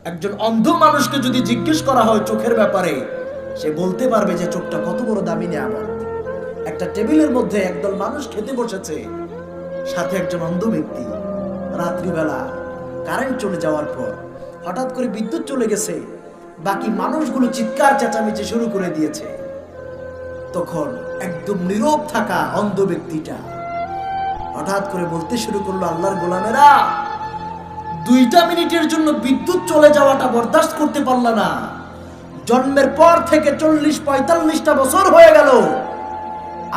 একজন অন্ধ মানুষকে যদি জিজ্ঞেস করা হয় চোখের ব্যাপারে, সে বলতে পারবে যে চোখটা কত বড় দামি নিয়ামত। একটা টেবিলের মধ্যে একদল মানুষ খেতে বসেছে, সাথে একজন অন্ধ ব্যক্তি। রাত্রিবেলা কারেন্ট চলে যাওয়ার পর হঠাৎ করে বিদ্যুৎ চলে গেছে, বাকি মানুষগুলো চিৎকার চেঁচামেচি শুরু করে দিয়েছে। তখন একদম নীরব থাকা অন্ধ ব্যক্তিটা হঠাৎ করে বলতে শুরু করলো, আল্লাহর গোলামেরা, 2টা মিনিটের জন্য বিদ্যুৎ চলে যাওয়াটা বরদাস্ত করতে পারলা না। জন্মের পর থেকে 40-45টা বছর হয়ে গেল,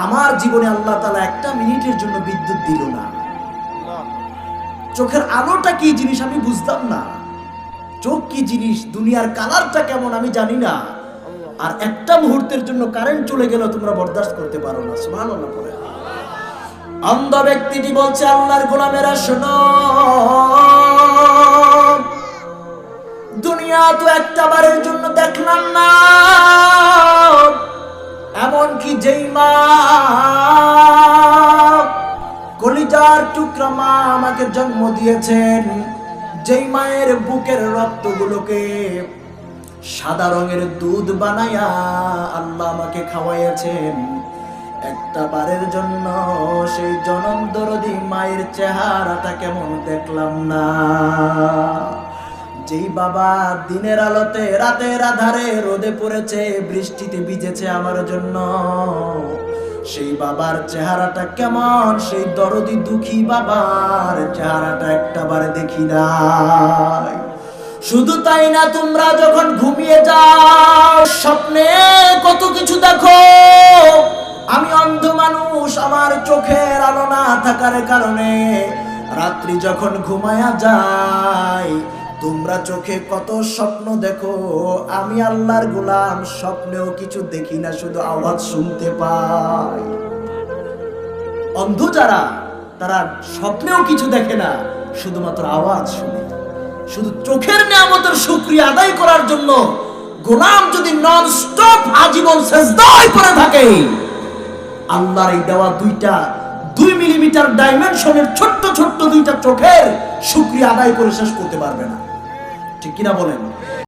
আমার জীবনে আল্লাহ তাআলা 1টা মিনিটের জন্য বিদ্যুৎ দিল না। চোখের আলোটা কি জিনিস আমি বুঝতাম না, চোখ কি জিনিস, দুনিয়ার কালারটা কেমন আমি জানি না, আর একটা মুহূর্তের জন্য কারেন্ট চলে গেল তোমরা বরদাস্ত করতে পারো না। সুবহানাল্লাহ পড়ে অন্ধ ব্যক্তিটি বলছে, আল্লাহর গোলামেরা শোনো, দুনিয়া তো একটা বারের জন্য দেখলাম না। এমনকি যেই মা, কলিজার টুকরা মা আমাকে জন্ম দিয়েছেন, যেই মায়ের বুকের রক্তগুলোকে সাদা রঙের দুধ বানায়া আল্লাহ আমাকে খাওয়াইয়াছেন, একটা বারের জন্য সেই জনম দরদি মায়ের চেহারাটা কেমন দেখলাম না। যেই বাবা দিনের আলোতে রাতের আধারে রোদে পড়েছে, বৃষ্টিতে ভিজেছে আমার জন্য, সেই বাবার চেহারাটা কেমন, সেই দরদি দুঃখী বাবার চেহারাটা একটাবার দেখি নাই। শুধু তাই না, তোমরা যখন ঘুমিয়ে যাও স্বপ্নে কত কিছু দেখো। আমি অন্ধ মানুষ, আমার চোখের আলো না থাকার কারণে রাত্রি যখন ঘুমায়া যায়, তোমরা চোখে কত স্বপ্ন দেখো। আমি আল্লাহর গোলাম, স্বপ্নেও কিছু দেখি না, শুধু আওয়াজ শুনতে পাই। অন্ধ যারা, তারা স্বপ্নেও কিছু দেখে না, শুধুমাত্র আওয়াজ শুনে। শুধু চোখের নিয়ামতের শুকরিয়া আদায় করার জন্য গোলাম যদি নন স্টপ আজীবন সিজদায় পড়ে থাকে, আল্লাহর এই দেওয়া 2 মিলিমিটার ডাইমেনশনের ছোট্ট ছোট্ট 2টা চোখের শুকরিয়া আদায় করে শেষ করতে পারবে না। ঠিক কিনা বলেন?